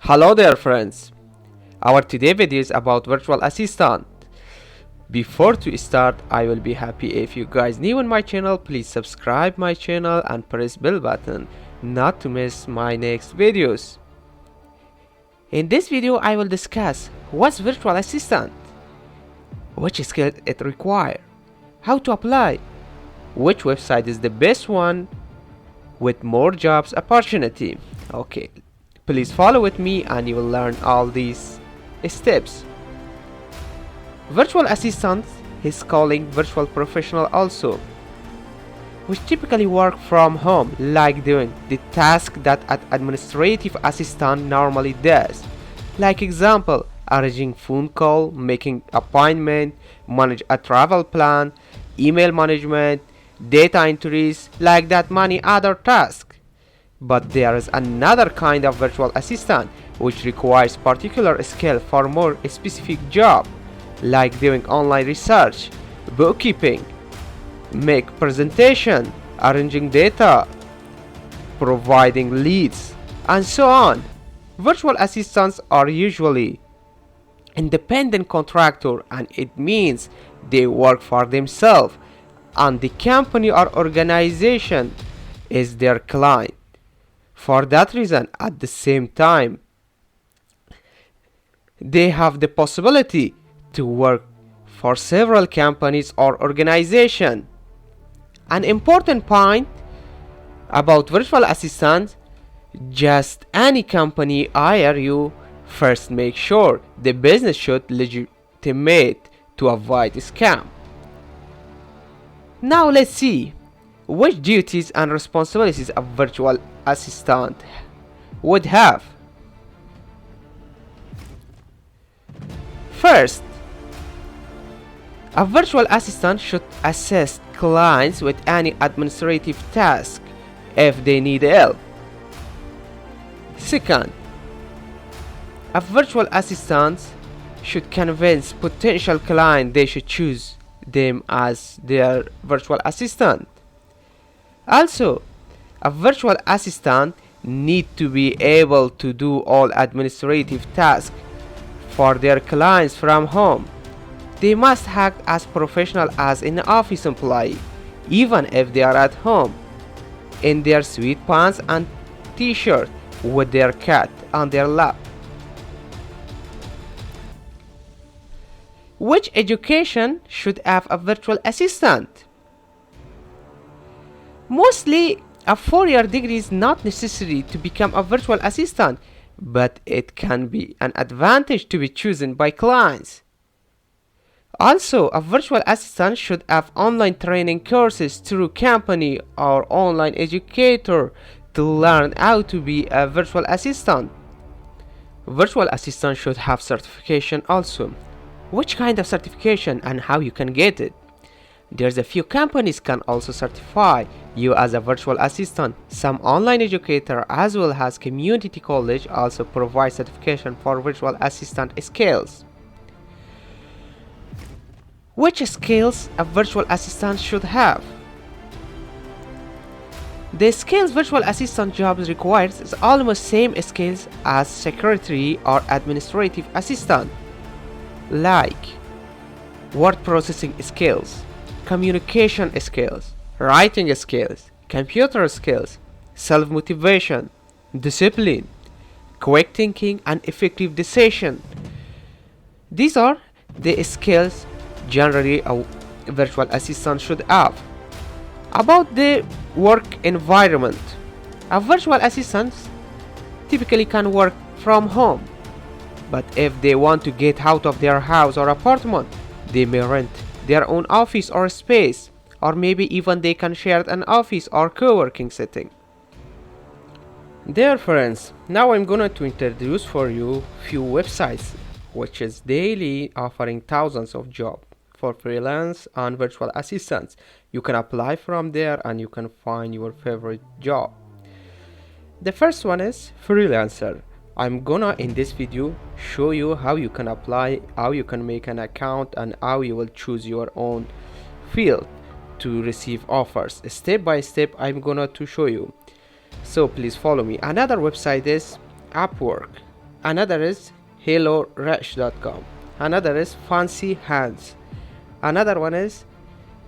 Hello there friends. Our today video is about virtual assistant. Before to start, I will be happy if you guys new on my channel, please subscribe my channel and press bell button not to miss my next videos. In this video I will discuss what's virtual assistant, which skill it requires, how to apply, which website is the best one with more jobs opportunity. Okay, please follow with me and you will learn all these steps. Virtual assistant is calling virtual professional also, which typically work from home, like doing the task that an administrative assistant normally does. Like example, arranging phone call, making appointment, manage a travel plan, email management, data entries, like that many other tasks. But there is another kind of virtual assistant which requires particular skill for more specific job, like doing online research, bookkeeping, make presentation, arranging data, providing leads, and so on. Virtual assistants are usually independent contractor, and it means they work for themselves and the company or organization is their client. For that reason, at the same time, they have the possibility to work for several companies or organizations. An important point about virtual assistants, just any company hire you, first make sure the business should legitimate to avoid scam. Now let's see which duties and responsibilities a virtual assistant would have. First, a virtual assistant should assist clients with any administrative task if they need help. Second, a virtual assistant should convince potential clients they should choose them as their virtual assistant. Also, a virtual assistant need to be able to do all administrative tasks for their clients from home. They must act as professional as an office employee, even if they are at home, in their sweatpants and t-shirt with their cat on their lap. Which education should have a virtual assistant? Mostly, a 4-year degree is not necessary to become a virtual assistant, but it can be an advantage to be chosen by clients. Also, a virtual assistant should have online training courses through company or online educator to learn how to be a virtual assistant. Virtual assistant should have certification also. Which kind of certification and how you can get it? There's a few companies can also certify you as a virtual assistant. Some online educator as well as community college also provide certification for virtual assistant skills. Which skills a virtual assistant should have? The skills virtual assistant jobs requires is almost same skills as secretary or administrative assistant, like word processing skills, communication skills, writing skills, computer skills, self-motivation, discipline, quick thinking and effective decision. These are the skills generally a virtual assistant should have. About the work environment, a virtual assistant typically can work from home, but if they want to get out of their house or apartment, they may rent their own office or space, or maybe even they can share an office or co-working setting. Dear friends, now I'm gonna to introduce for you few websites which is daily offering thousands of jobs for freelance and virtual assistants. You can apply from there and you can find your favorite job. The first one is freelancer. I'm gonna in this video show you how you can apply, how you can make an account, and how you will choose your own field to receive offers. Step by step I'm gonna to show you, so please follow me. Another website is Upwork. Another is hellorush.com. Another is fancy hands. Another one is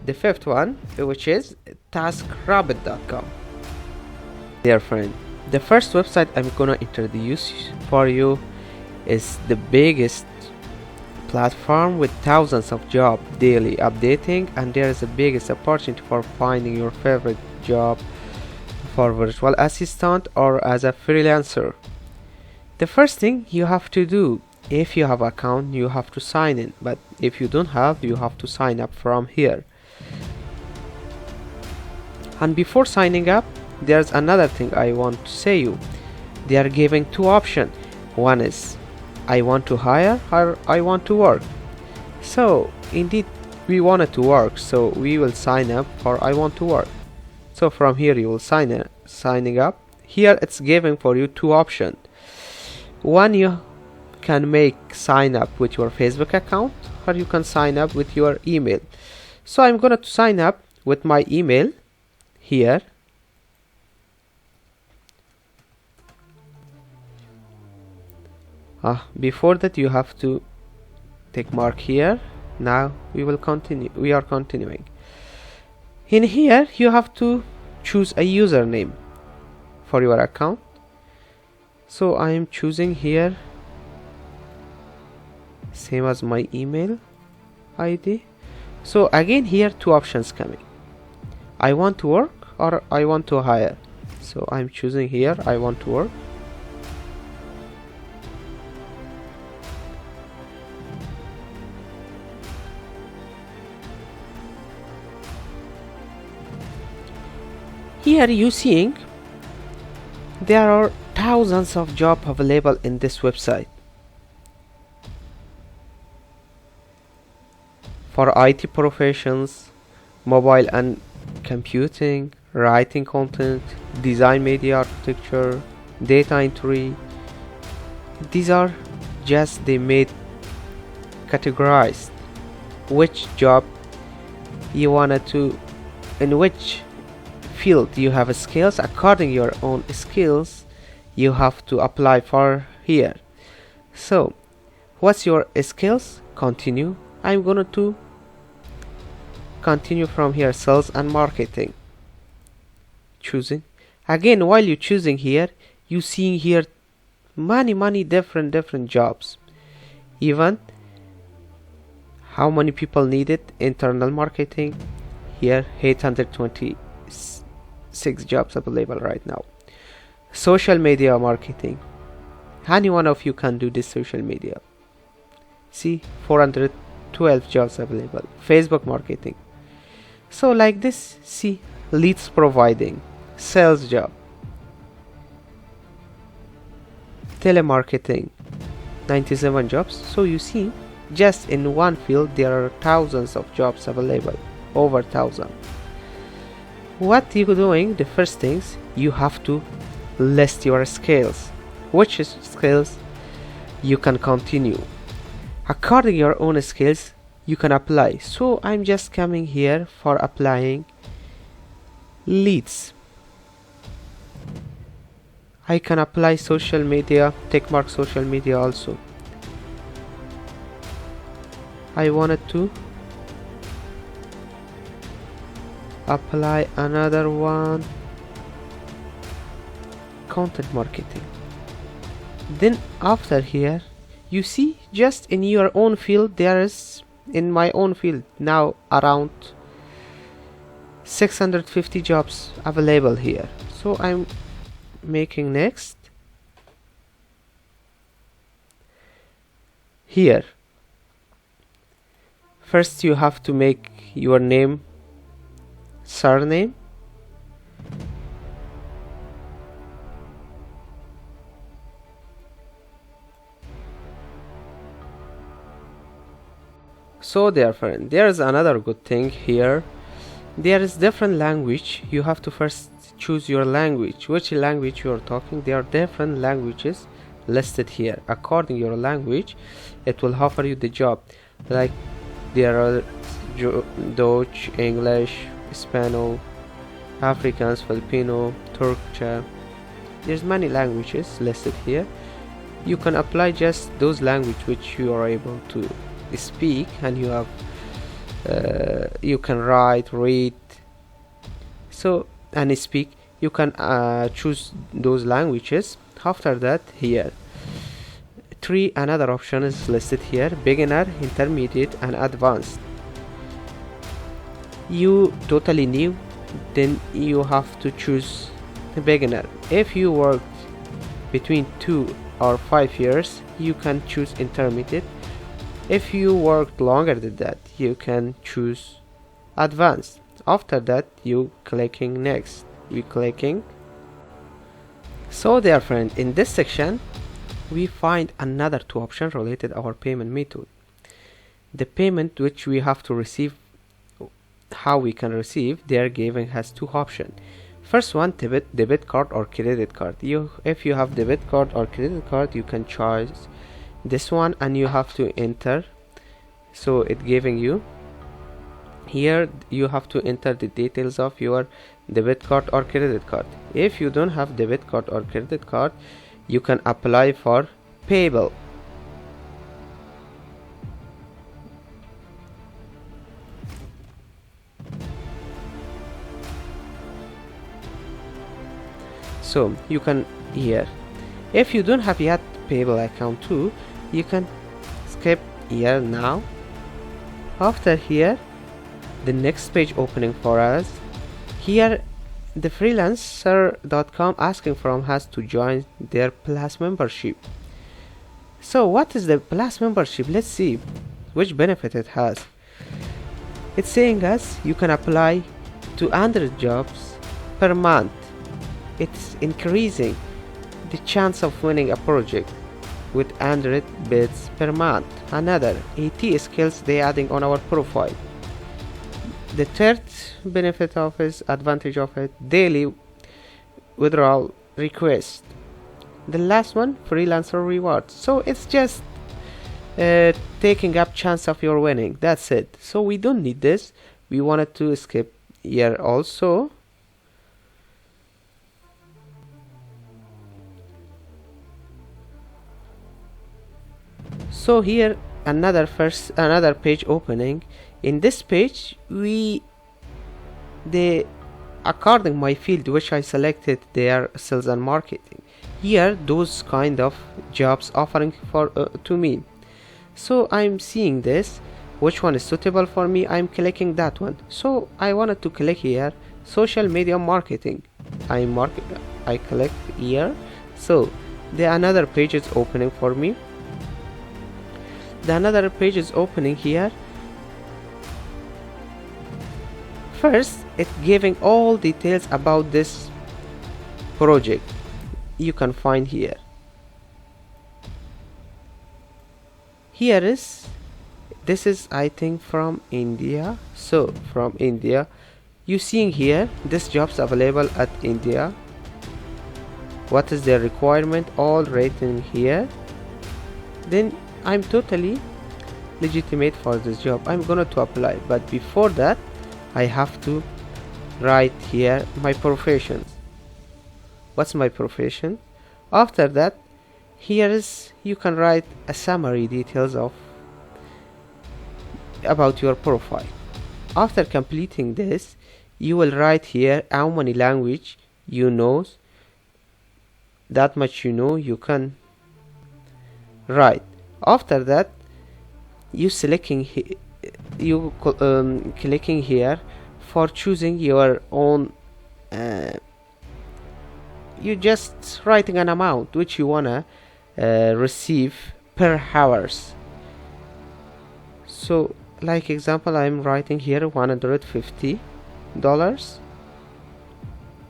the fifth one, which is taskrabbit.com. Dear friend, the first website I'm gonna introduce for you is the biggest platform with thousands of jobs daily updating, and there is the biggest opportunity for finding your favorite job for virtual assistant or as a freelancer. The first thing you have to do, if you have account, you have to sign in, but if you don't have, you have to sign up from here. And before signing up, there's another thing I want to say you. They are giving two options. One is I want to hire or I want to work. So indeed we wanted to work, so we will sign up for I want to work. So from here you will signing up. Here it's giving for you two options. One, you can make sign up with your Facebook account, or you can sign up with your email. So I'm gonna sign up with my email here. Before that you have to take mark here. Now we will continue. We are continuing. In here you have to choose a username for your account. So I am choosing here same as my email ID. So again here two options coming. I want to work or I want to hire. So I'm choosing here I want to work. Here you seeing there are thousands of jobs available in this website. For IT professions, mobile and computing, writing content, design, media architecture, data entry. These are just they made categorized which job you wanted to, in which field you have skills. According to your own skills you have to apply for here. So what's your skills? Continue. I'm gonna to continue from here, sales and marketing. Choosing again. While you choosing here, you seeing here many different jobs, even how many people need it. Internal marketing, here 826 jobs available right now. Social media marketing, any one of you can do this social media. See, 412 jobs available. Facebook marketing. So like this, see, leads providing, sales job, telemarketing, 97 jobs. So you see, just in one field there are thousands of jobs available, over 1,000. What you doing? The first things you have to list your skills. Which skills you can continue. According to your own skills you can apply. So I'm just coming here for applying leads. I can apply social media, take mark social media also. I wanted to apply another one, content marketing. Then after here you see just in your own field there is, in my own field now, around 650 jobs available here. So I'm making next. Here first you have to make your name, surname, so dear friend, there is another good thing here. There is different language. You have to first choose your language, which language you are talking. There are different languages listed here. According to your language it will offer you the job. Like there are Dutch, English, Spanish, Afrikaans, Filipino, Turkish. There's many languages listed here. you can apply just those language which you are able to speak, and you have you can write, read, so and speak. You can choose those languages. After that, here another option is listed here: beginner, intermediate, and advanced. You totally new, then you have to choose the beginner. If you worked between 2 or 5 years, you can choose intermediate. If you worked longer than that, you can choose advanced. After that, you clicking next. We clicking. So dear friend, in this section we find another 2 options related our payment method. The payment which we have to receive, how we can receive, they are giving has 2 options. First one, debit card or credit card. If you have debit card or credit card, you can choose this one, and you have to enter. So it giving you here, you have to enter the details of your debit card or credit card. If you don't have debit card or credit card, you can apply for payable. So you can here, if you don't have yet payable account too, you can skip here now. After here, the next page opening for us. Here the freelancer.com asking from us to join their plus membership. So what is the plus membership? Let's see which benefit it has. It's saying us you can apply 200 jobs per month. It's increasing the chance of winning a project with 100 bids per month. Another 80 skills they adding on our profile. The third benefit of it, advantage of it, daily withdrawal request. The last one, freelancer rewards. So it's just taking up chance of your winning. That's it. So we don't need this. We wanted to skip here also. So here another page opening. In this page, according my field which I selected, they are sales and marketing. Here those kind of jobs offering for to me. So I'm seeing this, which one is suitable for me. I'm clicking that one. So I wanted to click here social media marketing. I click here. So the another page is opening for me. The another page is opening here. First, it's giving all details about this project. You can find here. This is I think from India. So from India, you seeing here this jobs available at India. What is their requirement? All written here. Then I'm totally legitimate for this job. I'm gonna to apply, but before that, I have to write here my profession. What's my profession? After that, you can write a summary details about your profile. After completing this, you will write here how many language you know. That much you know, you can write. After that, clicking here for choosing your own. You just writing an amount which you wanna receive per hours. So like example, I'm writing here $150.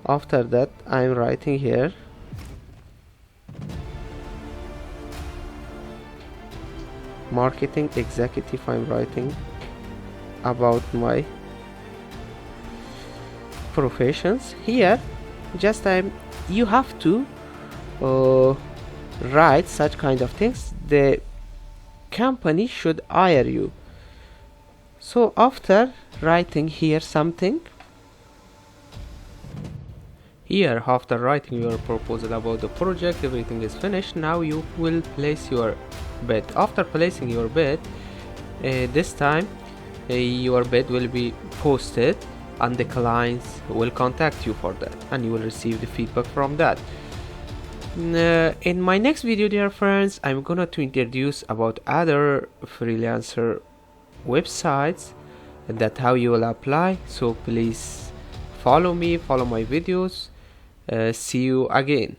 After that, I'm writing here marketing executive. I'm writing about my professions here. Just you have to write such kind of things. The company should hire you. So after writing here something, Here, after writing your proposal about the project, everything is finished. Now you will place your bid. After placing your bid, this time your bid will be posted and the clients will contact you for that, and you will receive the feedback from that. In my next video, dear friends, I'm gonna to introduce about other freelancer websites that how you will apply. So please follow me, follow my videos. See you again.